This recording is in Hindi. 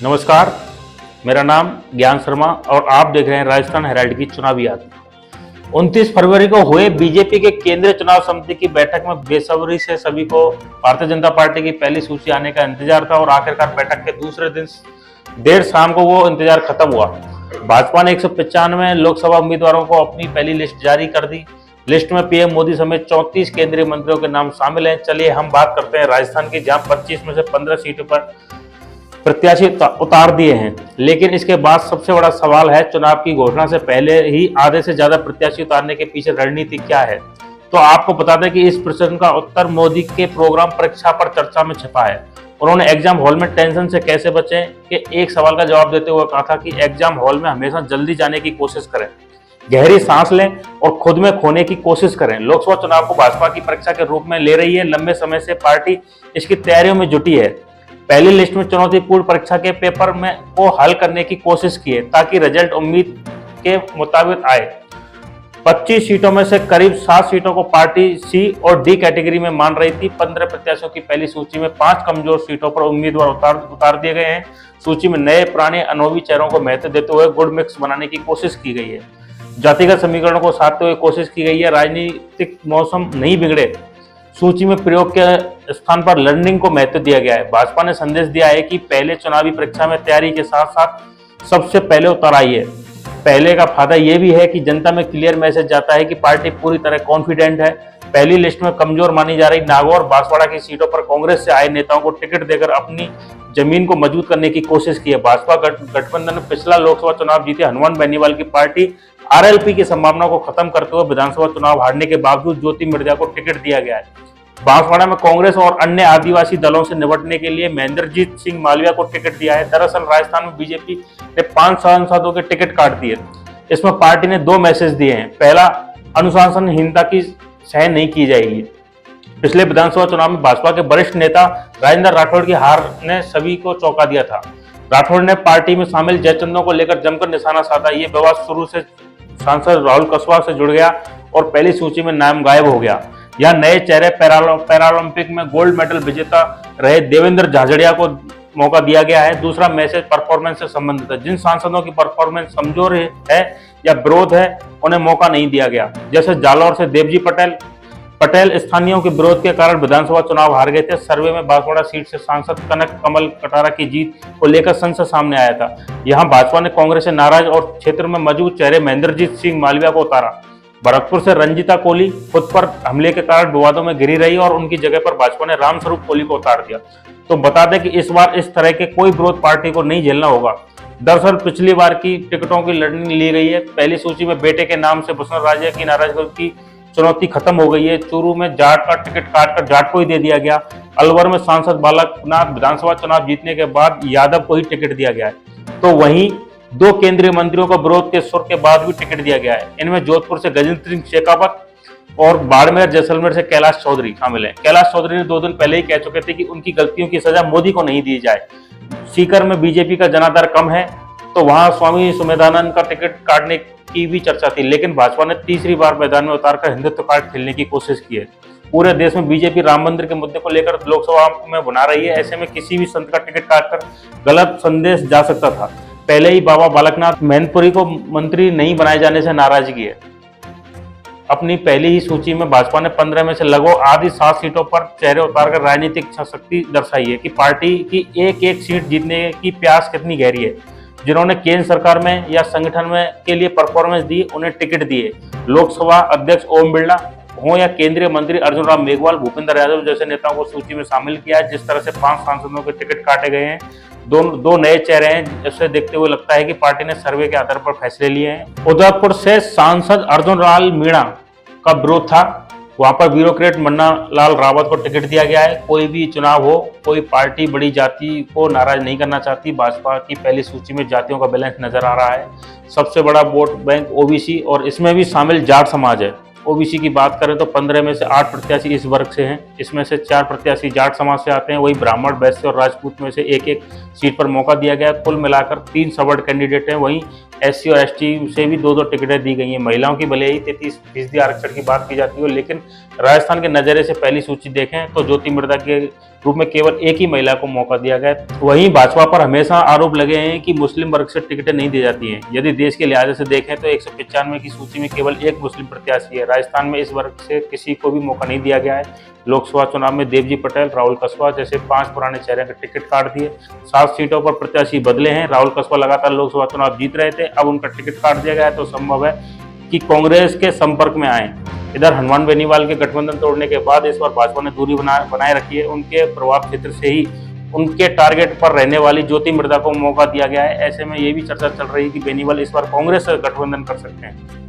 नमस्कार, मेरा नाम ज्ञान शर्मा और आप देख रहे हैं राजस्थान हेराल्ड की चुनावी यात्रा। 29 फरवरी को हुए बीजेपी के केंद्रीय चुनाव समिति की बैठक में बेसब्री से सभी को भारतीय जनता पार्टी की पहली सूची आने का इंतजार था और आखिरकार बैठक के दूसरे दिन देर शाम को वो इंतजार खत्म हुआ। भाजपा ने 195 लोकसभा उम्मीदवारों को अपनी पहली लिस्ट जारी कर दी। लिस्ट में पीएम मोदी समेत 34 केंद्रीय मंत्रियों के नाम शामिल हैं। चलिए हम बात करते हैं राजस्थान की, जहां 25 में से 15 सीटों पर प्रत्याशी उतार दिए हैं। लेकिन इसके बाद सबसे बड़ा सवाल है, चुनाव की घोषणा से पहले ही आधे से ज्यादा प्रत्याशी उतारने के पीछे रणनीति क्या है। तो आपको बता दें कि इस प्रश्न का उत्तर मोदी के प्रोग्राम परीक्षा पर चर्चा में छिपा है। उन्होंने एग्जाम हॉल में टेंशन से कैसे बचें के एक सवाल का जवाब देते हुए कहा था कि एग्जाम हॉल में हमेशा जल्दी जाने की कोशिश करें, गहरी सांस लें और खुद में खोने की कोशिश करें। लोकसभा चुनाव को भाजपा की परीक्षा के रूप में ले रही है। लंबे समय से पार्टी इसकी तैयारियों में जुटी है। पहली लिस्ट में चुनौतीपूर्ण परीक्षा के पेपर में को हल करने की कोशिश की है ताकि रिजल्ट उम्मीद के मुताबिक आए। 25 सीटों में से करीब 7 सीटों को पार्टी सी और डी कैटेगरी में मान रही थी। 15 प्रत्याशियों की पहली सूची में 5 कमजोर सीटों पर उम्मीदवार उतार दिए गए हैं। सूची में नए पुराने अनुभवी चेहरों को महत्व देते हुए गुड मिक्स बनाने की कोशिश की गई है। जातिगत समीकरणों को साधते हुए कोशिश की गई है। राजनीतिक मौसम नहीं बिगड़े, सूची में प्रयोग के स्थान पर लर्निंग को महत्व दिया गया है। भाजपा ने संदेश दिया है कि पहले चुनावी परीक्षा में तैयारी के साथ साथ सबसे पहले उतर आई है। पहले का फायदा यह भी है कि जनता में क्लियर मैसेज जाता है कि पार्टी पूरी तरह कॉन्फिडेंट है। पहली लिस्ट में कमजोर मानी जा रही नागौर बांसवाड़ा की सीटों पर कांग्रेस से आए नेताओं को टिकट देकर अपनी जमीन को मजबूत करने की कोशिश की है। भाजपा गठबंधन में पिछला लोकसभा चुनाव जीते हनुमान बेनीवाल की पार्टी आरएलपी की संभावना को खत्म करते हुए विधानसभा चुनाव हारने के बावजूद ज्योति मिर्जा को टिकट दिया गया है। बांसवाड़ा में कांग्रेस और अन्य आदिवासी दलों से निपटने के लिए महेंद्रजीत सिंह मालविया को टिकट दिया है। दरअसल राजस्थान में बीजेपी ने 5 सांसदों के टिकट काट दिए। इसमें पार्टी ने 2 मैसेज दिए हैं। पहला, अनुशासनहीनता की सहन नहीं की जाएगी। पिछले विधानसभा चुनाव में भाजपा के वरिष्ठ नेता राजेंद्र राठौड़ की हार ने सभी को चौंका दिया था। राठौड़ ने पार्टी में शामिल जयचंदों को लेकर जमकर निशाना साधा। ये विवाद शुरू से सांसद राहुल कस्वाल से जुड़ गया और पहली सूची में नाम गायब हो गया। यहाँ नए चेहरे पैरालंपिक में गोल्ड मेडल विजेता रहे देवेंद्र झाझड़िया को मौका दिया गया है। दूसरा मैसेज परफॉर्मेंस से संबंधित है। जिन सांसदों की परफॉर्मेंस कमजोर है या विरोध है, उन्हें मौका नहीं दिया गया। जैसे जालौर से देवजी पटेल स्थानीयों के विरोध के कारण विधानसभा चुनाव हार गए थे। सर्वे में बांसवाड़ा सीट से सांसद कनक कमल कटारा की जीत को लेकर संशय सामने आया था। यहाँ भाजपा ने कांग्रेस से नाराज और क्षेत्र में मौजूद चेहरे महेंद्रजीत सिंह मालविया को उतारा। भरतपुर से रंजीता कोहली खुद पर हमले के कारण विवादों में घिरी रही और उनकी जगह पर भाजपा ने रामस्वरूप कोहली को उतार दिया। तो बता दें कि इस बार इस तरह के कोई विरोध पार्टी को नहीं झेलना होगा। दरअसल पिछली बार की टिकटों की लड़नी ली गई है। पहली सूची में बेटे के नाम से वसुंधरा की नाराजगी की चुनौती खत्म हो गई है। चूरू में जाट का टिकट काटकर जाट को ही दे दिया गया। अलवर में सांसद बालकनाथ विधानसभा चुनाव जीतने के बाद यादव को ही टिकट दिया गया है। तो वहीं 2 केंद्रीय मंत्रियों को विरोध के सुर के बाद भी टिकट दिया गया है। इनमें जोधपुर से गजेंद्र सिंह शेखावत और बाड़मेर जैसलमेर से कैलाश चौधरी शामिल हैं। कैलाश चौधरी ने 2 दिन पहले ही कह चुके थे कि उनकी गलतियों की सजा मोदी को नहीं दी जाए। सीकर में बीजेपी का जनाधार कम है, तो वहां स्वामी सुमेधानंद का टिकट काटने की भी चर्चा थी, लेकिन भाजपा ने तीसरी बार मैदान में उतारकर हिंदुत्व कार्ड खेलने की कोशिश की है। पूरे देश में बीजेपी राम मंदिर के मुद्दे को लेकर लोकसभा में बना रही है। ऐसे में किसी भी संत का टिकट काटकर गलत संदेश जा सकता था। पहले ही बाबा बालकनाथ मैनपुरी को मंत्री नहीं बनाए जाने से नाराजगी है। अपनी पहली ही सूची में भाजपा ने 15 में से लगभग आधी 7 सीटों पर चेहरे उतारकर राजनीतिक शक्ति दर्शाई है कि पार्टी की एक सीट जीतने की प्यास कितनी गहरी है। जिन्होंने केंद्र सरकार में या संगठन में के लिए परफॉर्मेंस दी, उन्हें टिकट दिए। लोकसभा अध्यक्ष ओम बिरला हो या केंद्रीय मंत्री अर्जुन राम मेघवाल, भूपेंद्र यादव जैसे नेताओं को सूची में शामिल किया है। जिस तरह से 5 सांसदों के टिकट काटे गए हैं, दो नए चेहरे हैं, जिसे देखते हुए लगता है कि पार्टी ने सर्वे के आधार पर फैसले लिए हैं। उदयपुर से सांसद अर्जुन लाल मीणा का विरोध था। वहां पर ब्यूरोक्रेट मन्ना लाल रावत को टिकट दिया गया है। कोई भी चुनाव हो, कोई पार्टी बड़ी जाति को नाराज नहीं करना चाहती। भाजपा की पहली सूची में जातियों का बैलेंस नजर आ रहा है। सबसे बड़ा वोट बैंक ओबीसी और इसमें भी शामिल जाट समाज है। ओबीसी की बात करें तो 15 में से 8 प्रत्याशी इस वर्ग से हैं। इसमें से 4 प्रत्याशी जाट समाज से आते हैं। वही ब्राह्मण, वैश्य और राजपूत में से एक सीट पर मौका दिया गया। कुल मिलाकर 3 सबर्ड कैंडिडेट हैं। वहीं एससी और एसटी से भी 2 टिकटें दी गई हैं। महिलाओं की भले ही 33% आरक्षण की बात की जाती है, लेकिन राजस्थान के नज़रिए से पहली सूची देखें तो ज्योति मिर्जा के रूप में केवल एक ही महिला को मौका दिया गया। वहीं भाजपा पर हमेशा आरोप लगे हैं कि मुस्लिम वर्ग से टिकटें नहीं दी जाती हैं। यदि देश के लिहाज से देखें तो 195 की सूची में केवल एक मुस्लिम प्रत्याशी है। राजस्थान में इस वर्ग से किसी को भी मौका नहीं दिया गया है। लोकसभा चुनाव में देवजी पटेल, राहुल कस्वाहा जैसे 5 पुराने चेहरे का टिकट काट दिए। 7 सीटों पर प्रत्याशी बदले हैं। राहुल कस्वाहा लगातार लोकसभा चुनाव जीत रहे थे, अब उनका टिकट काट दिया गया है तो संभव है कि कांग्रेस के संपर्क में आए। इधर हनुमान बेनीवाल के गठबंधन तोड़ने के बाद इस बार भाजपा ने दूरी बनाए रखी है। उनके प्रभाव क्षेत्र से ही उनके टारगेट पर रहने वाली ज्योति मिर्धा को मौका दिया गया है। ऐसे में ये भी चर्चा चल रही है कि बेनीवाल इस बार कांग्रेस से गठबंधन कर सकते हैं।